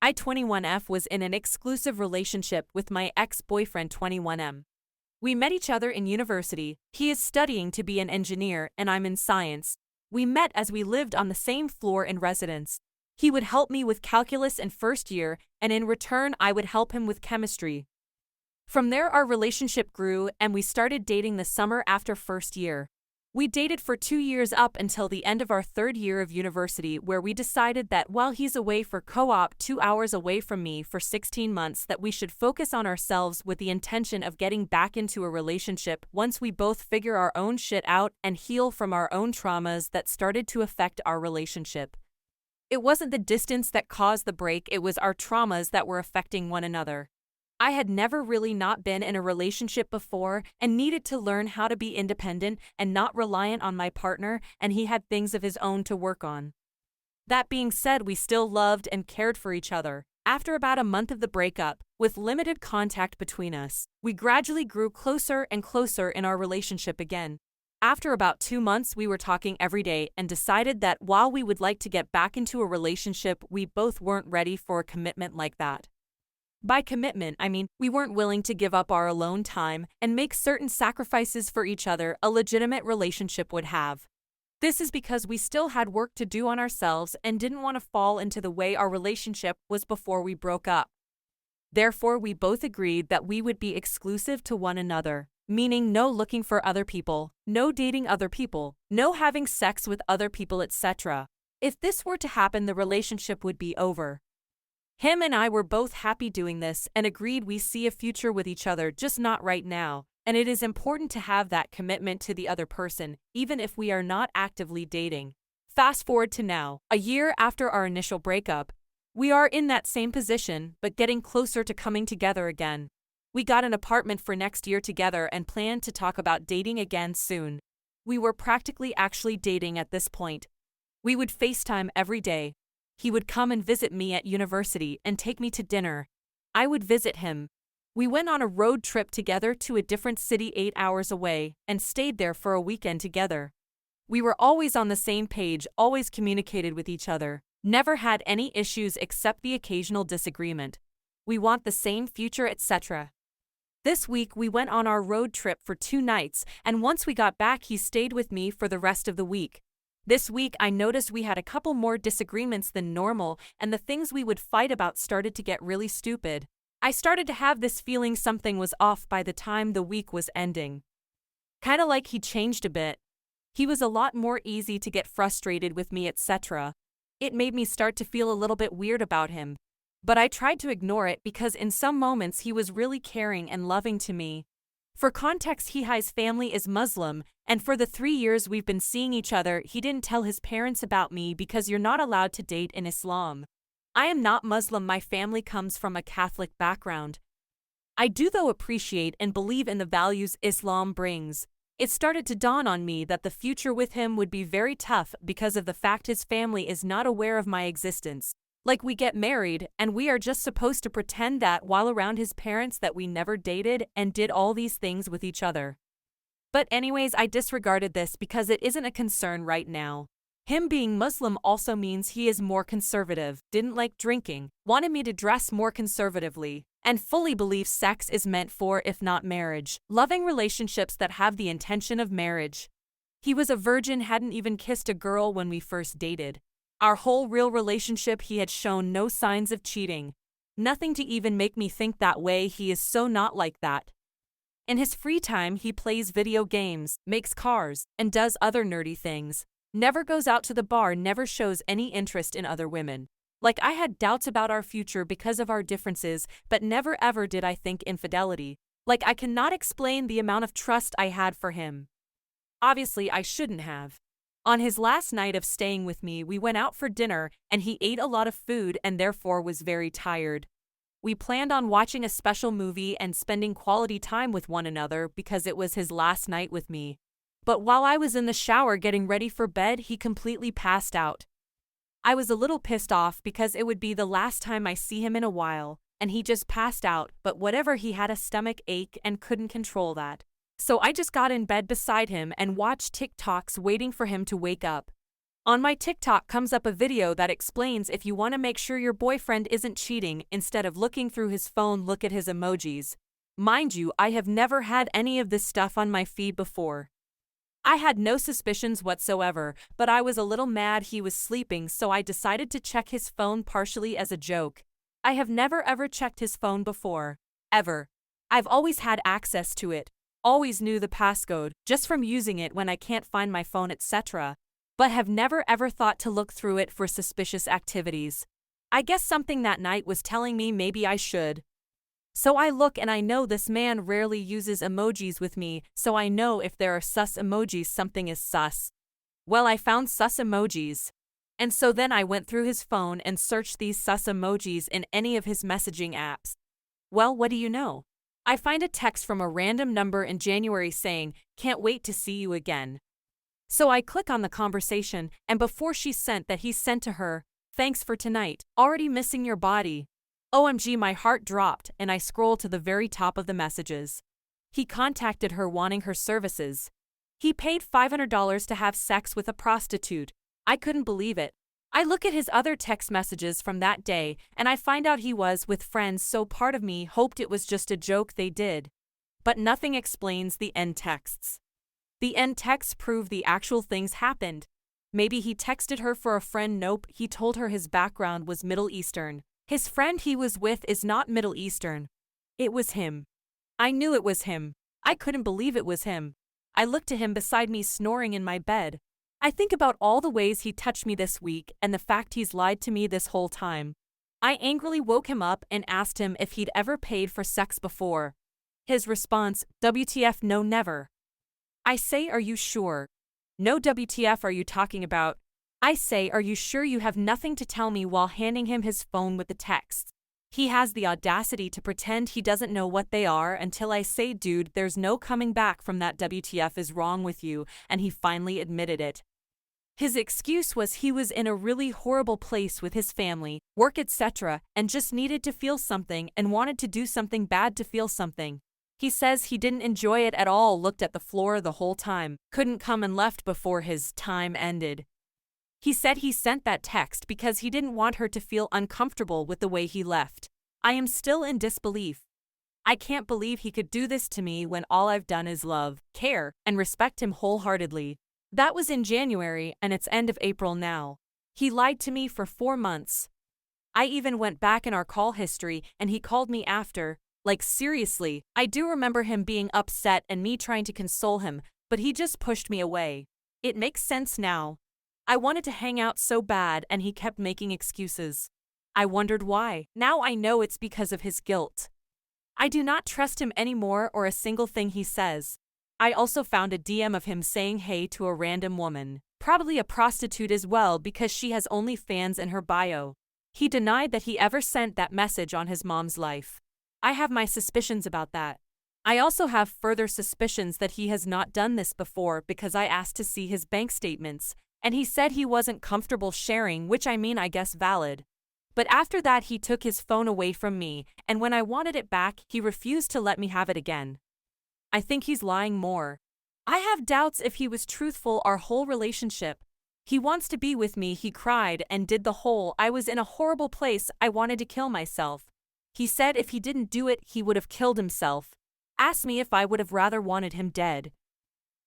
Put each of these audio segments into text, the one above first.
I 21F was in an exclusive relationship with my ex-boyfriend 21M. We met each other in university. He is studying to be an engineer and I'm in science. We met as we lived on the same floor in residence. He would help me with calculus in first year, and in return I would help him with chemistry. From there our relationship grew and we started dating the summer after first year. We dated for 2 years up until the end of our third year of university, where we decided that while he's away for co-op 2 hours away from me for 16 months, that we should focus on ourselves with the intention of getting back into a relationship once we both figure our own shit out and heal from our own traumas that started to affect our relationship. It wasn't the distance that caused the break, it was our traumas that were affecting one another. I had never really not been in a relationship before and needed to learn how to be independent and not reliant on my partner, and he had things of his own to work on. That being said, we still loved and cared for each other. After about a month of the breakup, with limited contact between us, we gradually grew closer and closer in our relationship again. After about 2 months, we were talking every day and decided that while we would like to get back into a relationship, we both weren't ready for a commitment like that. By commitment, I mean we weren't willing to give up our alone time and make certain sacrifices for each other a legitimate relationship would have. This is because we still had work to do on ourselves and didn't want to fall into the way our relationship was before we broke up. Therefore, we both agreed that we would be exclusive to one another, meaning no looking for other people, no dating other people, no having sex with other people, etc. If this were to happen, the relationship would be over. Him and I were both happy doing this and agreed we see a future with each other, just not right now, and it is important to have that commitment to the other person, even if we are not actively dating. Fast forward to now, a year after our initial breakup. We are in that same position, but getting closer to coming together again. We got an apartment for next year together and plan to talk about dating again soon. We were practically actually dating at this point. We would FaceTime every day. He would come and visit me at university and take me to dinner. I would visit him. We went on a road trip together to a different city 8 hours away and stayed there for a weekend together. We were always on the same page, always communicated with each other, never had any issues except the occasional disagreement. We want the same future, etc. This week we went on our road trip for 2 nights, and once we got back he stayed with me for the rest of the week. This week I noticed we had a couple more disagreements than normal, and the things we would fight about started to get really stupid. I started to have this feeling something was off by the time the week was ending. Kinda like he changed a bit. He was a lot more easy to get frustrated with me, etc. It made me start to feel a little bit weird about him. But I tried to ignore it because in some moments he was really caring and loving to me. For context, his family is Muslim, and for the 3 years we've been seeing each other, he didn't tell his parents about me because you're not allowed to date in Islam. I am not Muslim, my family comes from a Catholic background. I do though appreciate and believe in the values Islam brings. It started to dawn on me that the future with him would be very tough because of the fact his family is not aware of my existence. Like we get married, and we are just supposed to pretend that while around his parents that we never dated and did all these things with each other. But anyways, I disregarded this because it isn't a concern right now. Him being Muslim also means he is more conservative, didn't like drinking, wanted me to dress more conservatively, and fully believes sex is meant for, if not marriage, loving relationships that have the intention of marriage. He was a virgin, hadn't even kissed a girl when we first dated. Our whole real relationship he had shown no signs of cheating. Nothing to even make me think that way, he is so not like that. In his free time he plays video games, makes cars, and does other nerdy things. Never goes out to the bar, never shows any interest in other women. Like I had doubts about our future because of our differences, but never ever did I think infidelity. Like I cannot explain the amount of trust I had for him. Obviously I shouldn't have. On his last night of staying with me, we went out for dinner and he ate a lot of food and therefore was very tired. We planned on watching a special movie and spending quality time with one another because it was his last night with me. But while I was in the shower getting ready for bed, he completely passed out. I was a little pissed off because it would be the last time I see him in a while, and he just passed out, but whatever, he had a stomach ache and couldn't control that. So I just got in bed beside him and watched TikToks waiting for him to wake up. On my TikTok comes up a video that explains if you want to make sure your boyfriend isn't cheating, instead of looking through his phone, look at his emojis. Mind you, I have never had any of this stuff on my feed before. I had no suspicions whatsoever, but I was a little mad he was sleeping, so I decided to check his phone partially as a joke. I have never ever checked his phone before. Ever. I've always had access to it. Always knew the passcode, just from using it when I can't find my phone, etc. But have never ever thought to look through it for suspicious activities. I guess something that night was telling me maybe I should. So I look and I know this man rarely uses emojis with me, so I know if there are sus emojis, something is sus. Well, I found sus emojis. And so then I went through his phone and searched these sus emojis in any of his messaging apps. Well, what do you know? I find a text from a random number in January saying, "Can't wait to see you again." So I click on the conversation, and before she sent that, he sent to her, "Thanks for tonight, already missing your body." OMG, my heart dropped, and I scroll to the very top of the messages. He contacted her wanting her services. He paid $500 to have sex with a prostitute. I couldn't believe it. I look at his other text messages from that day, and I find out he was with friends, so part of me hoped it was just a joke they did. But nothing explains the end texts. The end texts prove the actual things happened. Maybe he texted her for a friend. Nope, he told her his background was Middle Eastern. His friend he was with is not Middle Eastern. It was him. I knew it was him. I couldn't believe it was him. I looked to him beside me snoring in my bed. I think about all the ways he touched me this week and the fact he's lied to me this whole time. I angrily woke him up and asked him if he'd ever paid for sex before. His response, "WTF, no, never." I say, "Are you sure?" "No, WTF are you talking about?" I say, "Are you sure you have nothing to tell me?" while handing him his phone with the texts. He has the audacity to pretend he doesn't know what they are until I say, "Dude, there's no coming back from that. WTF is wrong with you," and he finally admitted it. His excuse was he was in a really horrible place with his family, work, etc., and just needed to feel something and wanted to do something bad to feel something. He says he didn't enjoy it at all, looked at the floor the whole time, couldn't come, and left before his time ended. He said he sent that text because he didn't want her to feel uncomfortable with the way he left. I am still in disbelief. I can't believe he could do this to me when all I've done is love, care, and respect him wholeheartedly. That was in January, and it's end of April now. He lied to me for 4 months. I even went back in our call history and he called me after. Like, seriously, I do remember him being upset and me trying to console him, but he just pushed me away. It makes sense now. I wanted to hang out so bad and he kept making excuses. I wondered why. Now I know it's because of his guilt. I do not trust him anymore or a single thing he says. I also found a DM of him saying hey to a random woman, probably a prostitute as well because she has OnlyFans in her bio. He denied that he ever sent that message on his mom's life. I have my suspicions about that. I also have further suspicions that he has not done this before because I asked to see his bank statements, and he said he wasn't comfortable sharing, which I guess valid. But after that he took his phone away from me, and when I wanted it back, he refused to let me have it again. I think he's lying more. I have doubts if he was truthful our whole relationship. He wants to be with me, he cried and did the whole "I was in a horrible place, I wanted to kill myself." He said if he didn't do it, he would have killed himself. Asked me if I would have rather wanted him dead.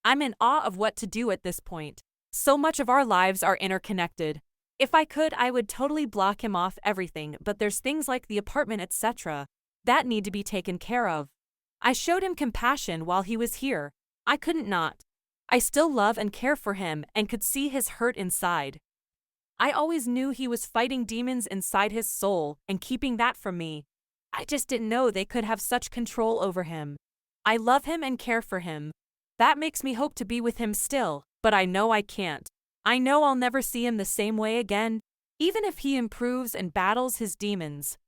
I'm in awe of what to do at this point. So much of our lives are interconnected. If I could, I would totally block him off everything, but there's things like the apartment, etc., that need to be taken care of. I showed him compassion while he was here. I couldn't not. I still love and care for him and could see his hurt inside. I always knew he was fighting demons inside his soul and keeping that from me. I just didn't know they could have such control over him. I love him and care for him. That makes me hope to be with him still, but I know I can't. I know I'll never see him the same way again, even if he improves and battles his demons.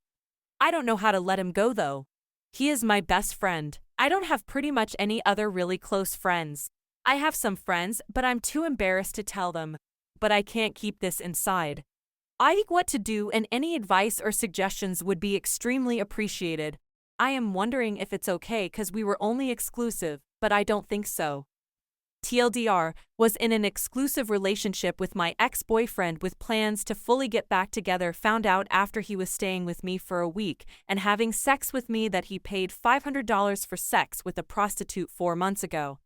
I don't know how to let him go though. He is my best friend. I don't have pretty much any other really close friends. I have some friends, but I'm too embarrassed to tell them. But I can't keep this inside. I think what to do, and any advice or suggestions would be extremely appreciated. I am wondering if it's okay because we were only exclusive, but I don't think so. TLDR, was in an exclusive relationship with my ex-boyfriend with plans to fully get back together. Found out after he was staying with me for a week and having sex with me that he paid $500 for sex with a prostitute 4 months ago.